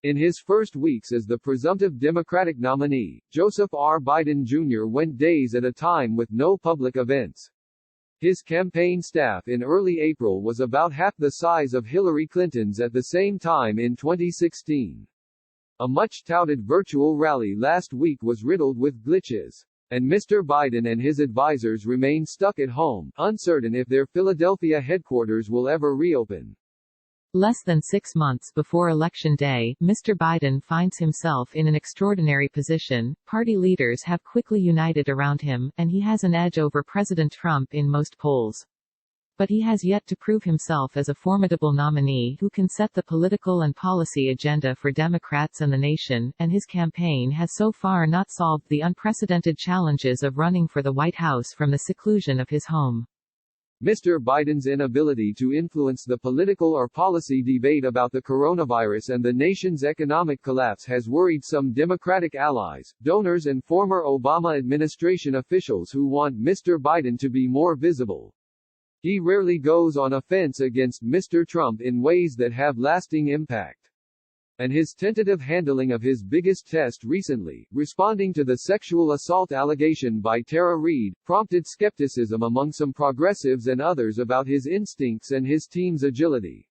In his first weeks as the presumptive Democratic nominee, Joseph R. Biden Jr. went days at a time with no public events. His campaign staff in early April was about half the size of Hillary Clinton's at the same time in 2016. A much-touted virtual rally last week was riddled with glitches. And Mr. Biden and his advisors remain stuck at home, uncertain if their Philadelphia headquarters will ever reopen. Less than 6 months before Election Day, Mr. Biden finds himself in an extraordinary position. Party leaders have quickly united around him, and he has an edge over President Trump in most polls. But he has yet to prove himself as a formidable nominee who can set the political and policy agenda for Democrats and the nation, and his campaign has so far not solved the unprecedented challenges of running for the White House from the seclusion of his home. Mr. Biden's inability to influence the political or policy debate about the coronavirus and the nation's economic collapse has worried some Democratic allies, donors and former Obama administration officials who want Mr. Biden to be more visible. He rarely goes on offense against Mr. Trump in ways that have lasting impact. And his tentative handling of his biggest test recently, responding to the sexual assault allegation by Tara Reade, prompted skepticism among some progressives and others about his instincts and his team's agility.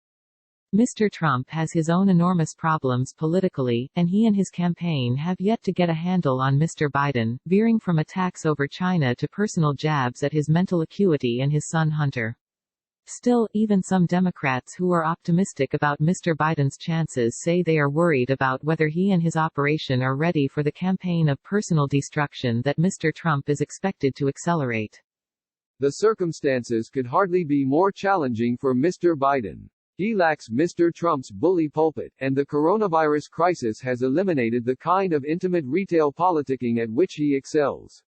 Mr. Trump has his own enormous problems politically, and he and his campaign have yet to get a handle on Mr. Biden, veering from attacks over China to personal jabs at his mental acuity and his son Hunter. Still, even some Democrats who are optimistic about Mr. Biden's chances say they are worried about whether he and his operation are ready for the campaign of personal destruction that Mr. Trump is expected to accelerate. The circumstances could hardly be more challenging for Mr. Biden. He lacks Mr. Trump's bully pulpit, and the coronavirus crisis has eliminated the kind of intimate retail politicking at which he excels.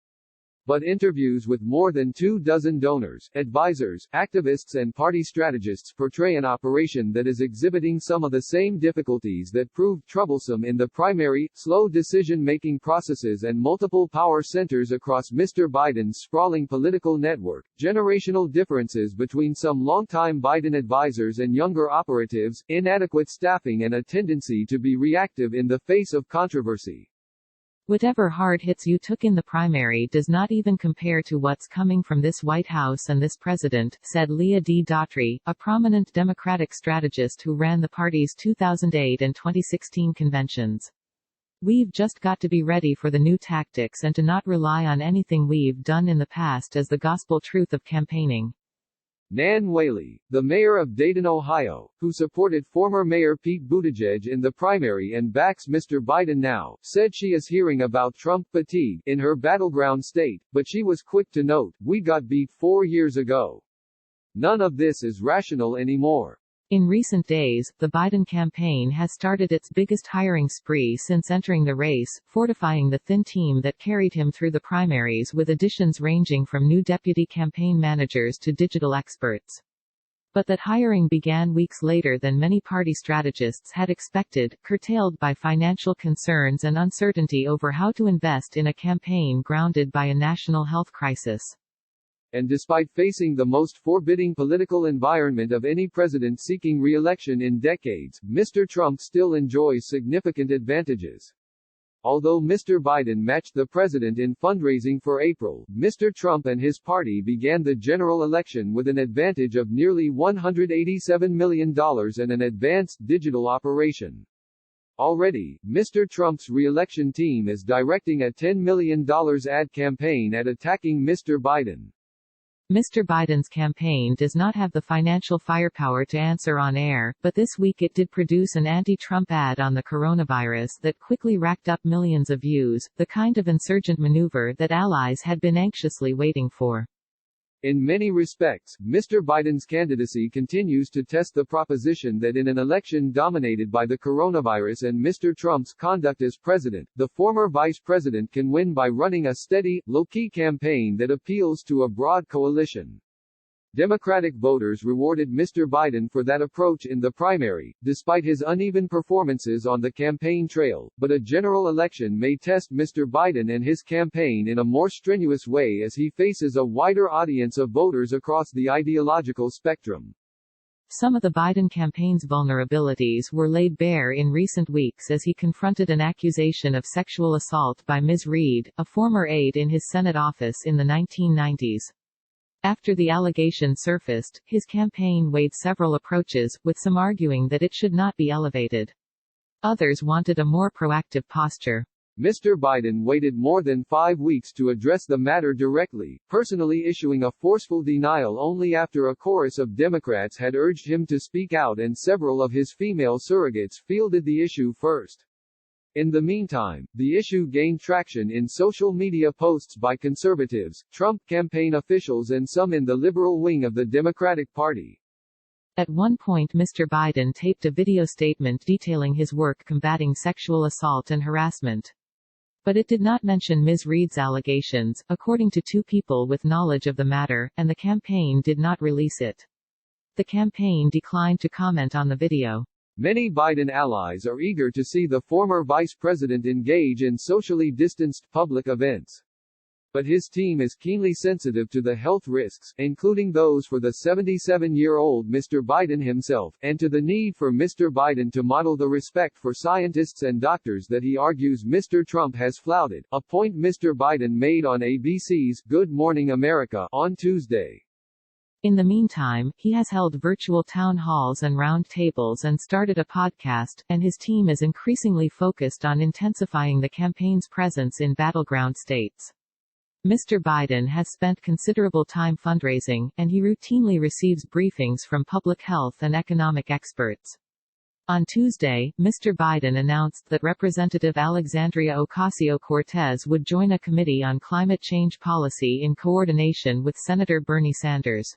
But interviews with more than 24 donors, advisors, activists and party strategists portray an operation that is exhibiting some of the same difficulties that proved troublesome in the primary: slow decision-making processes and multiple power centers across Mr. Biden's sprawling political network, generational differences between some longtime Biden advisors and younger operatives, inadequate staffing and a tendency to be reactive in the face of controversy. Whatever hard hits you took in the primary does not even compare to what's coming from this White House and this president, said Leah D. Daughtry, a prominent Democratic strategist who ran the party's 2008 and 2016 conventions. We've just got to be ready for the new tactics and to not rely on anything we've done in the past as the gospel truth of campaigning. Nan Whaley, the mayor of Dayton, Ohio, who supported former Mayor Pete Buttigieg in the primary and backs Mr. Biden now, said she is hearing about Trump fatigue in her battleground state, but she was quick to note, "We got beat 4 years ago. None of this is rational anymore." In recent days, the Biden campaign has started its biggest hiring spree since entering the race, fortifying the thin team that carried him through the primaries with additions ranging from new deputy campaign managers to digital experts. But that hiring began weeks later than many party strategists had expected, curtailed by financial concerns and uncertainty over how to invest in a campaign grounded by a national health crisis. And despite facing the most forbidding political environment of any president seeking re-election in decades, Mr. Trump still enjoys significant advantages. Although Mr. Biden matched the president in fundraising for April, Mr. Trump and his party began the general election with an advantage of nearly $187 million and an advanced digital operation. Already, Mr. Trump's re-election team is directing a $10 million ad campaign at attacking Mr. Biden. Mr. Biden's campaign does not have the financial firepower to answer on air, but this week it did produce an anti-Trump ad on the coronavirus that quickly racked up millions of views, the kind of insurgent maneuver that allies had been anxiously waiting for. In many respects, Mr. Biden's candidacy continues to test the proposition that in an election dominated by the coronavirus and Mr. Trump's conduct as president, the former vice president can win by running a steady, low-key campaign that appeals to a broad coalition. Democratic voters rewarded Mr. Biden for that approach in the primary, despite his uneven performances on the campaign trail, but a general election may test Mr. Biden and his campaign in a more strenuous way as he faces a wider audience of voters across the ideological spectrum. Some of the Biden campaign's vulnerabilities were laid bare in recent weeks as he confronted an accusation of sexual assault by Ms. Reid, a former aide in his Senate office in the 1990s. After the allegation surfaced, his campaign weighed several approaches, with some arguing that it should not be elevated. Others wanted a more proactive posture. Mr. Biden waited more than 5 weeks to address the matter directly, personally issuing a forceful denial only after a chorus of Democrats had urged him to speak out and several of his female surrogates fielded the issue first. In the meantime, the issue gained traction in social media posts by conservatives, Trump campaign officials and some in the liberal wing of the Democratic Party. At one point Mr. Biden taped a video statement detailing his work combating sexual assault and harassment. But it did not mention Ms. Reid's allegations, according to two people with knowledge of the matter, and the campaign did not release it. The campaign declined to comment on the video. Many Biden allies are eager to see the former vice president engage in socially distanced public events. But his team is keenly sensitive to the health risks, including those for the 77-year-old Mr. Biden himself, and to the need for Mr. Biden to model the respect for scientists and doctors that he argues Mr. Trump has flouted, a point Mr. Biden made on ABC's Good Morning America on Tuesday. In the meantime, he has held virtual town halls and round tables and started a podcast, and his team is increasingly focused on intensifying the campaign's presence in battleground states. Mr. Biden has spent considerable time fundraising, and he routinely receives briefings from public health and economic experts. On Tuesday, Mr. Biden announced that Representative Alexandria Ocasio-Cortez would join a committee on climate change policy in coordination with Senator Bernie Sanders.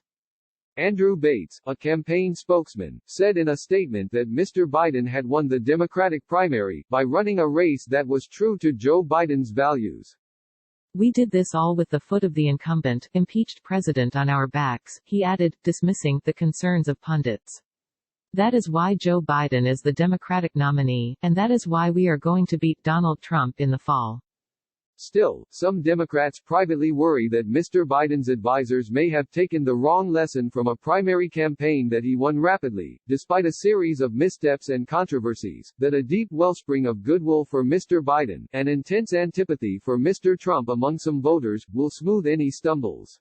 Andrew Bates, a campaign spokesman, said in a statement that Mr. Biden had won the Democratic primary by running a race that was true to Joe Biden's values. "We did this all with the foot of the incumbent, impeached president on our backs," he added, dismissing the concerns of pundits. "That is why Joe Biden is the Democratic nominee, and that is why we are going to beat Donald Trump in the fall." Still, some Democrats privately worry that Mr. Biden's advisors may have taken the wrong lesson from a primary campaign that he won rapidly, despite a series of missteps and controversies, that a deep wellspring of goodwill for Mr. Biden, and intense antipathy for Mr. Trump among some voters, will smooth any stumbles.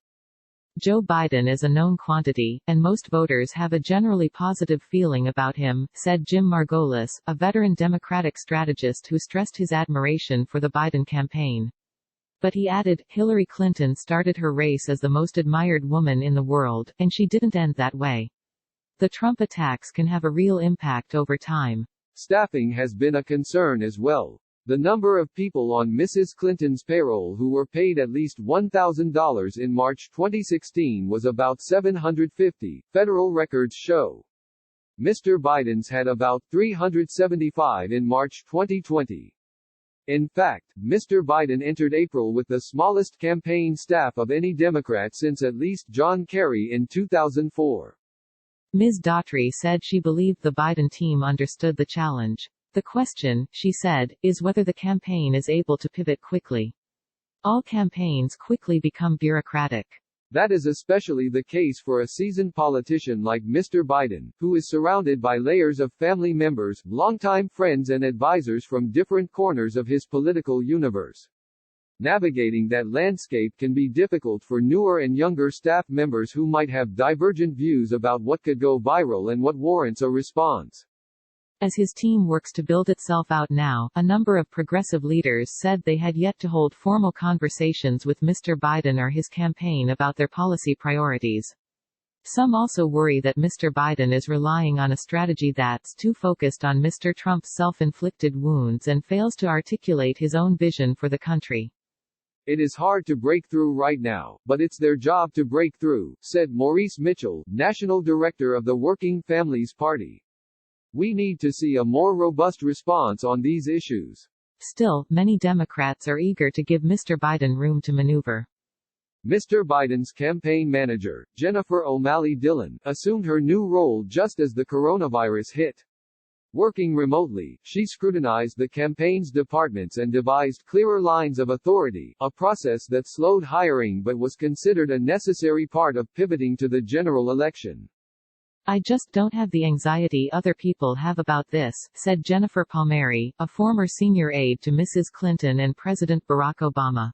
"Joe Biden is a known quantity, and most voters have a generally positive feeling about him," said Jim Margolis, a veteran Democratic strategist who stressed his admiration for the Biden campaign. But he added, "Hillary Clinton started her race as the most admired woman in the world, and she didn't end that way. The Trump attacks can have a real impact over time." Staffing has been a concern as well. The number of people on Mrs. Clinton's payroll who were paid at least $1,000 in March 2016 was about 750, federal records show. Mr. Biden's had about 375 in March 2020. In fact, Mr. Biden entered April with the smallest campaign staff of any Democrat since at least John Kerry in 2004. Ms. Daughtry said she believed the Biden team understood the challenge. "The question," she said, "is whether the campaign is able to pivot quickly. All campaigns quickly become bureaucratic." That is especially the case for a seasoned politician like Mr. Biden, who is surrounded by layers of family members, longtime friends and advisors from different corners of his political universe. Navigating that landscape can be difficult for newer and younger staff members who might have divergent views about what could go viral and what warrants a response. As his team works to build itself out now, a number of progressive leaders said they had yet to hold formal conversations with Mr. Biden or his campaign about their policy priorities. Some also worry that Mr. Biden is relying on a strategy that's too focused on Mr. Trump's self-inflicted wounds and fails to articulate his own vision for the country. "It is hard to break through right now, but it's their job to break through," said Maurice Mitchell, National Director of the Working Families Party. "We need to see a more robust response on these issues." Still, many Democrats are eager to give Mr. Biden room to maneuver. Mr. Biden's campaign manager, Jennifer O'Malley Dillon, assumed her new role just as the coronavirus hit. Working remotely, she scrutinized the campaign's departments and devised clearer lines of authority, a process that slowed hiring but was considered a necessary part of pivoting to the general election. "I just don't have the anxiety other people have about this," said Jennifer Palmieri, a former senior aide to Mrs. Clinton and President Barack Obama.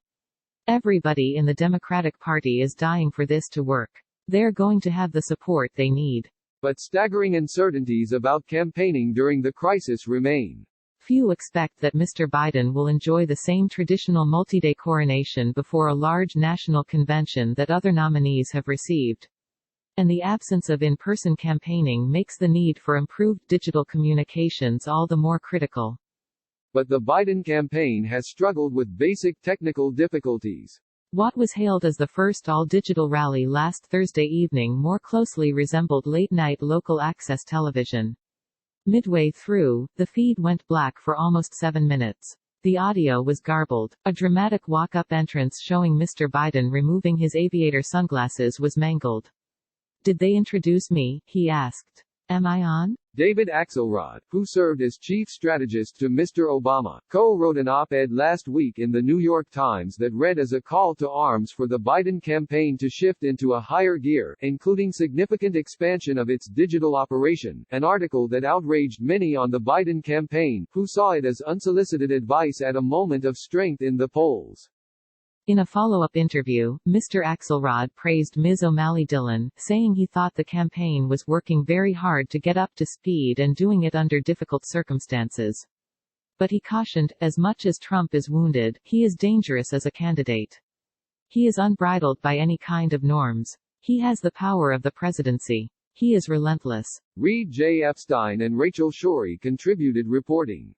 "Everybody in the Democratic Party is dying for this to work. They're going to have the support they need." But staggering uncertainties about campaigning during the crisis remain. Few expect that Mr. Biden will enjoy the same traditional multi-day coronation before a large national convention that other nominees have received. And the absence of in-person campaigning makes the need for improved digital communications all the more critical. But the Biden campaign has struggled with basic technical difficulties. What was hailed as the first all-digital rally last Thursday evening more closely resembled late-night local access television. Midway through, the feed went black for almost 7 minutes. The audio was garbled. A dramatic walk-up entrance showing Mr. Biden removing his aviator sunglasses was mangled. "Did they introduce me?" he asked. "Am I on?" David Axelrod, who served as chief strategist to Mr. Obama, co-wrote an op-ed last week in the New York Times that read as a call to arms for the Biden campaign to shift into a higher gear, including significant expansion of its digital operation, an article that outraged many on the Biden campaign, who saw it as unsolicited advice at a moment of strength in the polls. In a follow-up interview, Mr. Axelrod praised Ms. O'Malley Dillon, saying he thought the campaign was working very hard to get up to speed and doing it under difficult circumstances. But he cautioned, as much as Trump is wounded, he is dangerous as a candidate. He is unbridled by any kind of norms. He has the power of the presidency. He is relentless. Reed J. Epstein and Rachel Shorey contributed reporting.